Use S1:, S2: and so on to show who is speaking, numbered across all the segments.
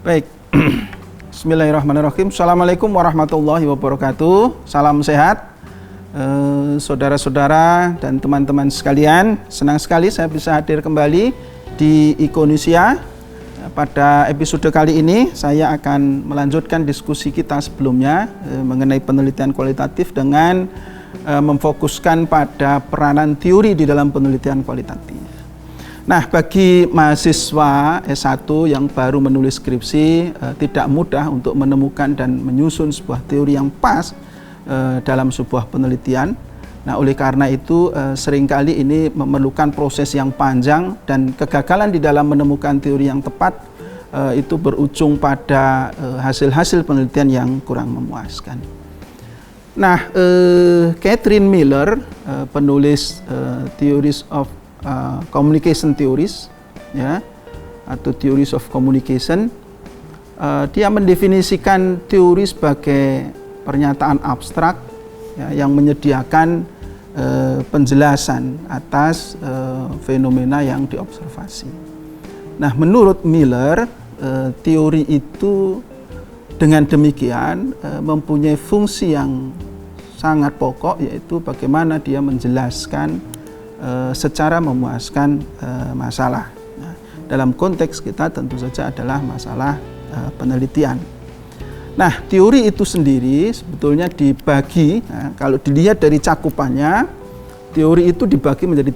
S1: Baik, Bismillahirrahmanirrahim. Assalamualaikum warahmatullahi wabarakatuh. Salam sehat, saudara-saudara dan teman-teman sekalian. Senang sekali saya bisa hadir kembali di Ikonusia. Pada episode kali ini saya akan melanjutkan diskusi kita sebelumnya mengenai penelitian kualitatif dengan memfokuskan pada peranan teori di dalam penelitian kualitatif. Nah, bagi mahasiswa S1 yang baru menulis skripsi, tidak mudah untuk menemukan dan menyusun sebuah teori yang pas dalam sebuah penelitian. Nah, oleh karena itu seringkali ini memerlukan proses yang panjang dan kegagalan di dalam menemukan teori yang tepat itu berujung pada hasil-hasil penelitian yang kurang memuaskan. Nah, Catherine Miller, penulis Theories of Communication Theories, ya, atau Theories of Communication, dia mendefinisikan teori sebagai pernyataan abstrak, ya, yang menyediakan penjelasan atas fenomena yang diobservasi. Nah, menurut Miller, teori itu dengan demikian mempunyai fungsi yang sangat pokok, yaitu bagaimana dia menjelaskan secara memuaskan masalah. Nah, dalam konteks kita tentu saja adalah masalah penelitian. Nah, teori itu sendiri sebetulnya dibagi, kalau dilihat dari cakupannya, teori itu dibagi menjadi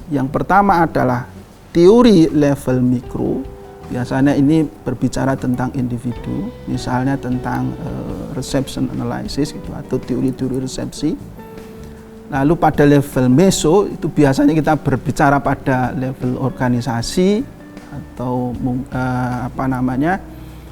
S1: 3. Yang pertama adalah teori level mikro. Biasanya ini berbicara tentang individu, misalnya tentang reception analysis gitu, atau teori-teori resepsi. Lalu pada level meso itu biasanya kita berbicara pada level organisasi atau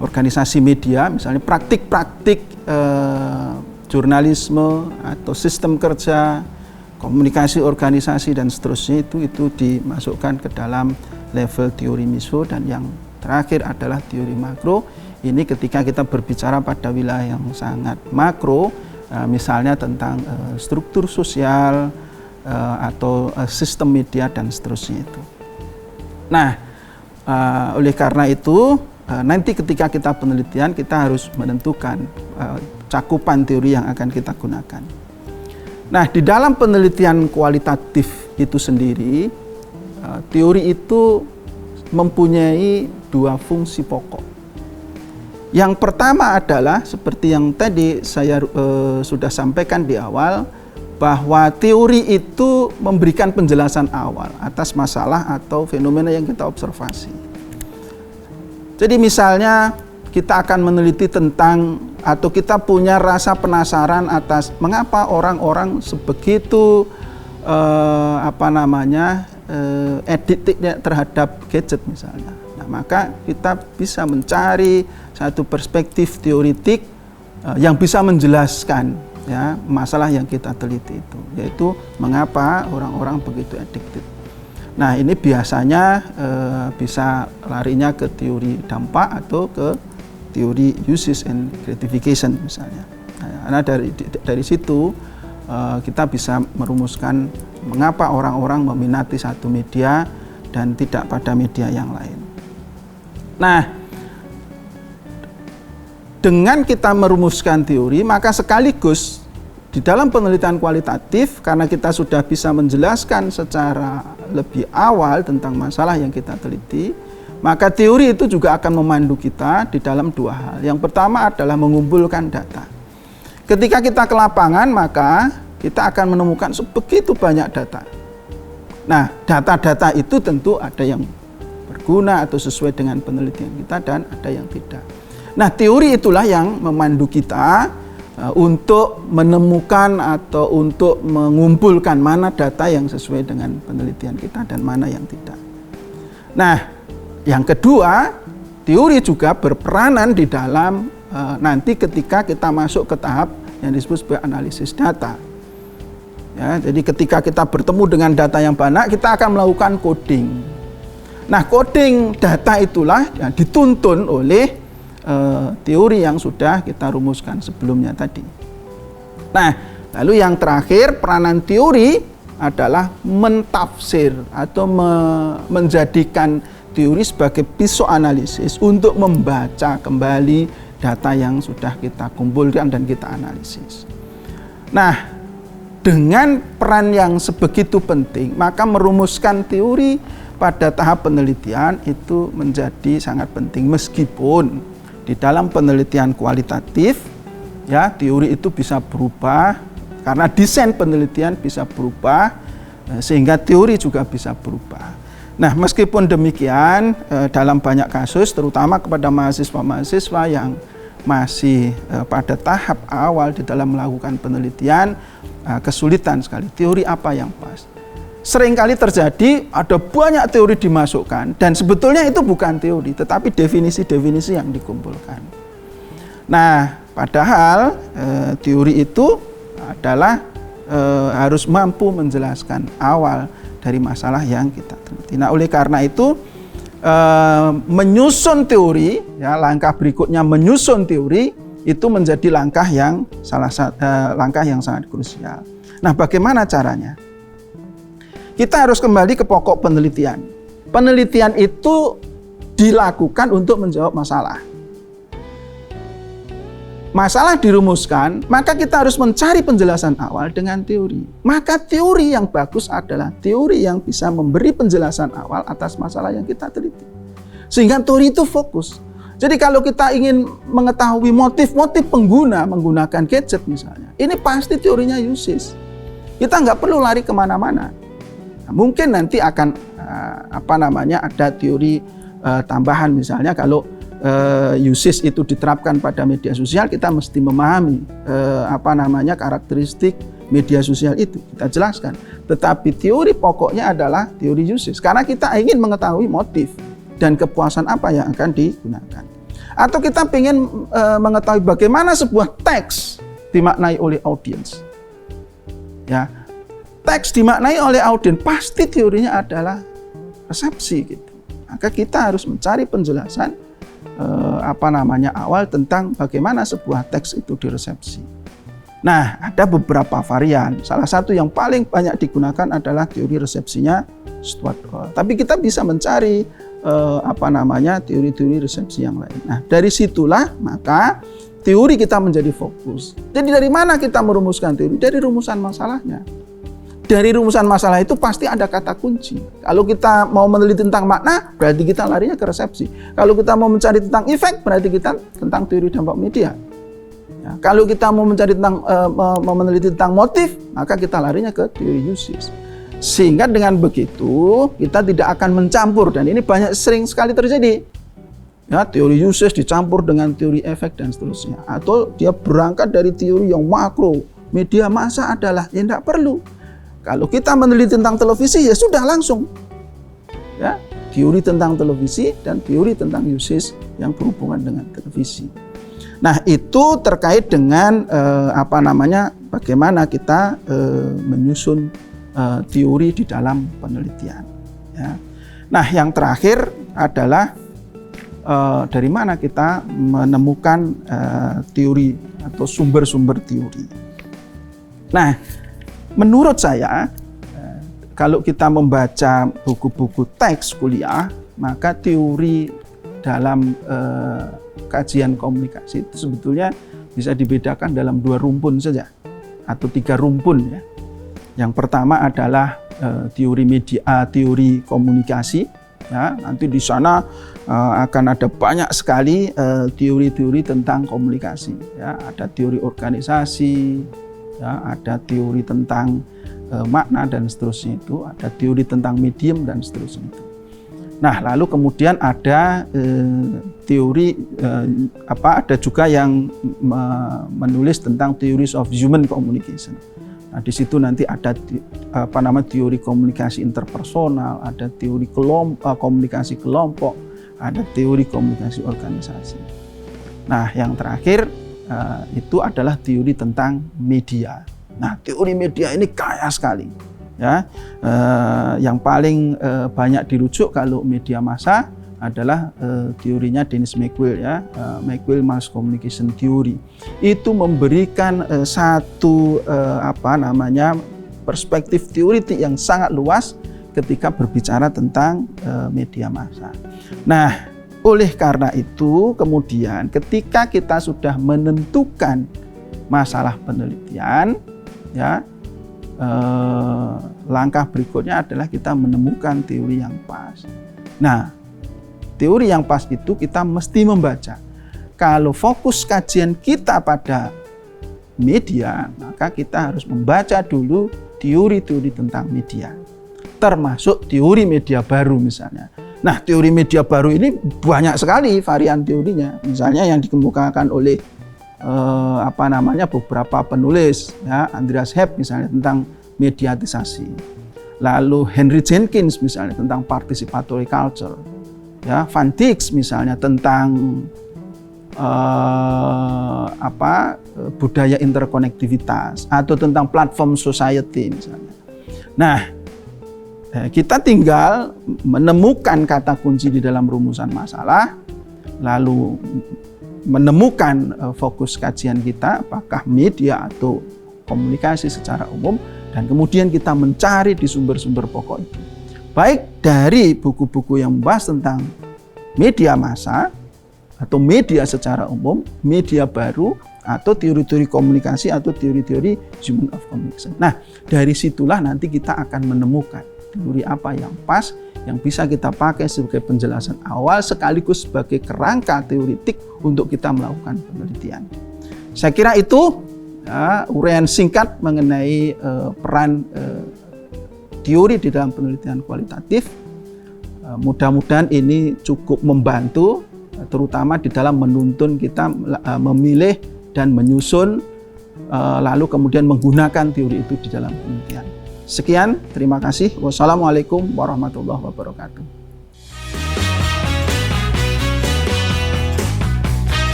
S1: organisasi media, misalnya praktik-praktik jurnalisme atau sistem kerja, komunikasi organisasi dan seterusnya, itu dimasukkan ke dalam level teori meso. Dan yang terakhir adalah teori makro. Ini ketika kita berbicara pada wilayah yang sangat makro, misalnya tentang struktur sosial atau sistem media dan seterusnya itu. Nah, oleh karena itu nanti ketika kita penelitian kita harus menentukan cakupan teori yang akan kita gunakan. Nah, di dalam penelitian kualitatif itu sendiri, teori itu mempunyai 2 fungsi pokok. Yang pertama adalah seperti yang tadi saya sudah sampaikan di awal, bahwa teori itu memberikan penjelasan awal atas masalah atau fenomena yang kita observasi. Jadi misalnya kita akan meneliti tentang, atau kita punya rasa penasaran atas mengapa orang-orang sebegitu addicted terhadap gadget misalnya. Nah, maka kita bisa mencari satu perspektif teoritik yang bisa menjelaskan, ya, masalah yang kita teliti itu, yaitu mengapa orang-orang begitu addicted. Nah, ini biasanya bisa larinya ke teori dampak atau ke teori uses and gratification misalnya. Nah, karena dari situ kita bisa merumuskan mengapa orang-orang meminati satu media dan tidak pada media yang lain. Nah, dengan kita merumuskan teori, maka sekaligus di dalam penelitian kualitatif, karena kita sudah bisa menjelaskan secara lebih awal tentang masalah yang kita teliti, maka teori itu juga akan memandu kita di dalam 2 hal. Yang pertama adalah mengumpulkan data. Ketika kita ke lapangan, maka kita akan menemukan sebegitu banyak data. Nah, data-data itu tentu ada yang berguna atau sesuai dengan penelitian kita dan ada yang tidak. Nah, teori itulah yang memandu kita untuk menemukan atau untuk mengumpulkan mana data yang sesuai dengan penelitian kita dan mana yang tidak. Nah, yang kedua, teori juga berperanan di dalam nanti ketika kita masuk ke tahap yang disebut sebagai analisis data. Ya, jadi ketika kita bertemu dengan data yang banyak, kita akan melakukan coding. Nah, coding data itulah yang dituntun oleh teori yang sudah kita rumuskan sebelumnya tadi. Nah, lalu yang terakhir, peranan teori adalah mentafsir atau menjadikan teori sebagai pisau analisis untuk membaca kembali data yang sudah kita kumpulkan dan kita analisis. Nah, dengan peran yang sebegitu penting, maka merumuskan teori pada tahap penelitian itu menjadi sangat penting. Meskipun di dalam penelitian kualitatif, ya, teori itu bisa berubah karena desain penelitian bisa berubah, sehingga teori juga bisa berubah. Nah, meskipun demikian, dalam banyak kasus, terutama kepada mahasiswa-mahasiswa yang masih pada tahap awal di dalam melakukan penelitian, kesulitan sekali teori apa yang pas. Seringkali terjadi ada banyak teori dimasukkan dan sebetulnya itu bukan teori, tetapi definisi-definisi yang dikumpulkan. Nah, padahal teori itu adalah harus mampu menjelaskan awal dari masalah yang kita teliti. Nah, oleh karena itu menyusun teori, ya, langkah berikutnya menyusun teori itu menjadi langkah yang sangat krusial. Nah, bagaimana caranya? Kita harus kembali ke pokok penelitian. Penelitian itu dilakukan untuk menjawab masalah. Masalah dirumuskan, maka kita harus mencari penjelasan awal dengan teori. Maka teori yang bagus adalah teori yang bisa memberi penjelasan awal atas masalah yang kita teliti. Sehingga teori itu fokus. Jadi kalau kita ingin mengetahui motif-motif pengguna menggunakan gadget misalnya, ini pasti teorinya usage. Kita nggak perlu lari kemana-mana. Nah, mungkin nanti akan ada teori tambahan, misalnya kalau usage itu diterapkan pada media sosial, kita mesti memahami karakteristik media sosial itu, kita jelaskan. Tetapi teori pokoknya adalah teori usage, karena kita ingin mengetahui motif dan kepuasan apa yang akan digunakan. Atau kita ingin mengetahui bagaimana sebuah teks dimaknai oleh audiens. Ya, teks dimaknai oleh audiens pasti teorinya adalah resepsi gitu. Maka kita harus mencari penjelasan awal tentang bagaimana sebuah teks itu diresepsi. Nah, ada beberapa varian. Salah satu yang paling banyak digunakan adalah teori resepsinya Stuart Hall. Tapi kita bisa mencari teori-teori resepsi yang lain. Nah, dari situlah maka teori kita menjadi fokus. Jadi dari mana kita merumuskan teori? Dari rumusan masalahnya. Dari rumusan masalah itu pasti ada kata kunci. Kalau kita mau meneliti tentang makna, berarti kita larinya ke resepsi. Kalau kita mau mencari tentang efek, berarti kita tentang teori dampak media. Ya, kalau kita mau mencari tentang meneliti tentang motif, maka kita larinya ke teori usage. Sehingga dengan begitu kita tidak akan mencampur, dan ini sering sekali terjadi. Ya, teori usage dicampur dengan teori efek dan seterusnya. Atau dia berangkat dari teori yang makro, media massa adalah, ya tidak perlu. Kalau kita meneliti tentang televisi, ya sudah langsung. Ya, teori tentang televisi dan teori tentang usage yang berhubungan dengan televisi. Nah, itu terkait dengan bagaimana kita menyusun teori di dalam penelitian. Ya. Nah, yang terakhir adalah dari mana kita menemukan teori atau sumber-sumber teori. Nah, menurut saya, kalau kita membaca buku-buku teks kuliah, maka teori dalam kajian komunikasi itu sebetulnya bisa dibedakan dalam 2 rumpun saja, atau 3 rumpun ya. Yang pertama adalah teori media, teori komunikasi. Ya, nanti di sana akan ada banyak sekali teori-teori tentang komunikasi. Ya, ada teori organisasi. Ya, ada teori tentang makna dan seterusnya itu, ada teori tentang medium dan seterusnya itu. Nah, lalu kemudian ada teori ada juga yang menulis tentang theories of human communication. Nah, di situ nanti ada teori komunikasi interpersonal, ada teori komunikasi kelompok, ada teori komunikasi organisasi. Nah, yang terakhir itu adalah teori tentang media. Nah, teori media ini kaya sekali. Ya, yang paling banyak dirujuk kalau media massa adalah teorinya Dennis McQuail, ya, McQuail Mass Communication Theory. Itu memberikan satu perspektif teoritik yang sangat luas ketika berbicara tentang media massa. Nah, oleh karena itu kemudian ketika kita sudah menentukan masalah penelitian, ya, langkah berikutnya adalah kita menemukan teori yang pas. Nah, teori yang pas itu kita mesti membaca. Kalau fokus kajian kita pada media, maka kita harus membaca dulu teori-teori tentang media, termasuk teori media baru misalnya. Nah, teori media baru ini banyak sekali varian teorinya. Misalnya yang dikemukakan oleh beberapa penulis, ya, Andreas Hebb misalnya tentang mediatisasi. Lalu Henry Jenkins misalnya tentang participatory culture. Ya, Van Dijk misalnya tentang budaya interkonektivitas atau tentang platform society misalnya. Nah, kita tinggal menemukan kata kunci di dalam rumusan masalah, lalu menemukan fokus kajian kita, apakah media atau komunikasi secara umum, dan kemudian kita mencari di sumber-sumber pokok itu. Baik dari buku-buku yang membahas tentang media massa, atau media secara umum, media baru, atau teori-teori komunikasi atau teori-teori human of communication. Nah, dari situlah nanti kita akan menemukan teori apa yang pas, yang bisa kita pakai sebagai penjelasan awal sekaligus sebagai kerangka teoritik untuk kita melakukan penelitian. Saya kira itu uraian singkat mengenai peran teori di dalam penelitian kualitatif. Mudah-mudahan ini cukup membantu, terutama di dalam menuntun kita memilih dan menyusun, lalu kemudian menggunakan teori itu di dalam penelitian. Sekian, terima kasih. Wassalamualaikum warahmatullahi wabarakatuh.